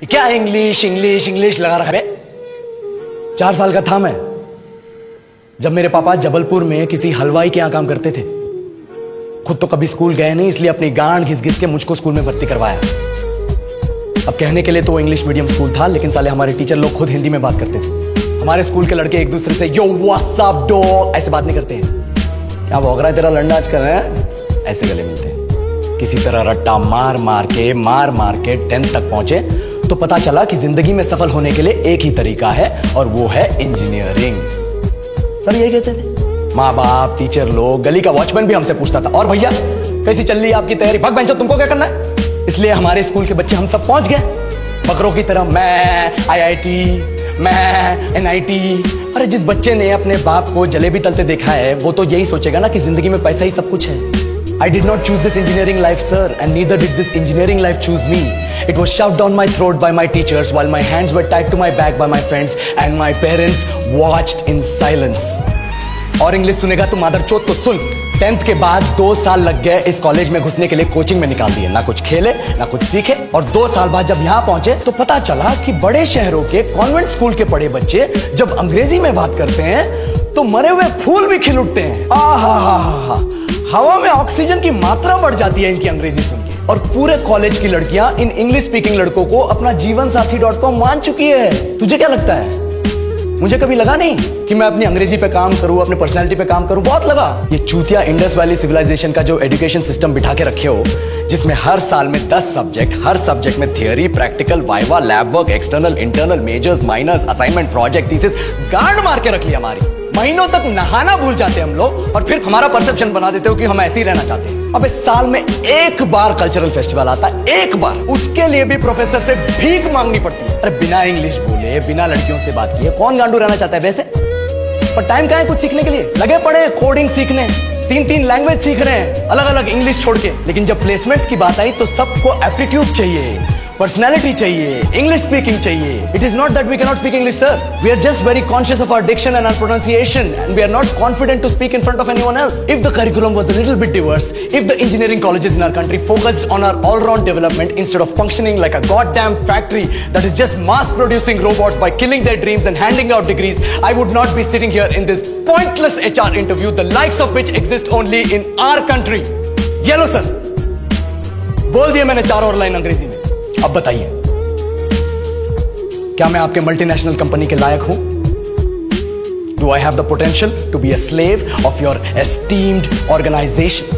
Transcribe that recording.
क्या English English English लगा रखा है? 4 साल का था मैं जब मेरे पापा जबलपुर में किसी हलवाई के यहां काम करते थे। खुद तो कभी स्कूल गए नहीं, इसलिए अपनी गांड घिस घिस के मुझको स्कूल में भर्ती करवाया। अब कहने के लिए तो इंग्लिश मीडियम स्कूल था, लेकिन साले हमारे टीचर लोग खुद हिंदी में बात करते थे। हमारे स्कूल के लड़के एक दूसरे से यो व्हाट्स अप डॉग ऐसे बात नहीं करते हैं। क्या भौंक रहा है तेरा लंडा आजकल है? ऐसे गले मिलते हैं। किसी तरह रट्टा मार मार के 10th तक पहुंचे तो पता चला कि जिंदगी में सफल होने के लिए एक ही तरीका है और वो है इंजीनियरिंग। सब यही कहते थे, माँ बाप, टीचर लोग, गली का वॉचमैन भी हमसे पूछता था, और भैया कैसी चल रही है आपकी तैयारी? भग बेंचो, तुमको क्या करना है? इसलिए हमारे स्कूल के बच्चे हम सब पहुंच गए बकरों की तरह। मैं IIT, मैं NIT। अरे जिस बच्चे ने अपने बाप को जलेबी तलते देखा है वो तो यही सोचेगा ना कि जिंदगी में पैसा ही सब कुछ है। I did not choose this engineering life, sir, and neither did this engineering life choose me. It was shoved down my throat by my teachers while my hands were tied to my back by my friends and my parents watched in silence. और English सुनेगा तो मादरचोद तो सुन। 10th के बाद 2 साल लग गए इस कॉलेज में घुसने के लिए, कोचिंग में निकाल दिए। ना कुछ खेले ना कुछ सीखे, और 2 साल बाद जब यहाँ पहुंचे तो पता चला कि बड़े शहरों के कॉन्वेंट स्कूल के पढ़े बच्चे जब अंग्रेजी में बात करते हैं तो मरे हुए फूल भी खिल उठते हैं। आहा, हवा में ऑक्सीजन की मात्रा बढ़ जाती है इनकी अंग्रेजी सुन के। और पूरे कॉलेज की लड़कियां इन इंग्लिश स्पीकिंग लड़कों को अपना जीवनसाथी.com मान चुकी है। तुझे क्या लगता है? मुझे कभी लगा नहीं कि मैं अपनी अंग्रेजी पे काम करूं, अपनी पर्सनालिटी पे काम करूं। बहुत लगा। ये चूतिया इंडस वैली सिविलाइजेशन का जो एजुकेशन सिस्टम बिठा के रखे हो, जिसमें हर साल में 10 सब्जेक्ट, हर सब्जेक्ट में theory, practical, viva, lab work, external, internal, majors, minors, assignment, project, thesis, गांड मार के रख लिया हमारी। महीनों तक नहाना भूल जाते हम लोग और फिर हमारा परसेप्शन बना देते हो कि हम ऐसे ही रहना चाहते हैं। अब इस साल में एक बार कल्चरल फेस्टिवल आता है, एक बार, उसके लिए भी प्रोफेसर से भीख मांगनी पड़ती है। अरे बिना इंग्लिश बोले, बिना लड़कियों से बात किए कौन गांडू रहना चाहता है वैसे? पर टाइम कहाँ है कुछ सीखने के लिए? लगे पड़े कोडिंग सीखने, 3 लैंग्वेज सीख रहे हैं अलग अलग इंग्लिश छोड़ के। लेकिन जब प्लेसमेंट्स की बात आई तो सबको एप्टीट्यूड चाहिए, पर्सनैलिटी चाहिए, इंग्लिश स्पीकिंग चाहिए। It is not that we can not speak English, sir. We are just very conscious of our diction and our pronunciation and we are not confident to speak in front of anyone else. If the curriculum was a little bit diverse, if the engineering colleges in our country focused on our all round development instead of functioning like a goddamn factory that is just mass producing robots by killing their dreams and handing out degrees, I would not be sitting here in this pointless HR interview, the likes of which exist only in our country. ये लो sir, बोल दिया मैंने 4 और line अंग्रेजी में। अब बताइए, क्या मैं आपके मल्टीनेशनल कंपनी के लायक हूं? Do I have the potential to be a slave of your esteemed organization?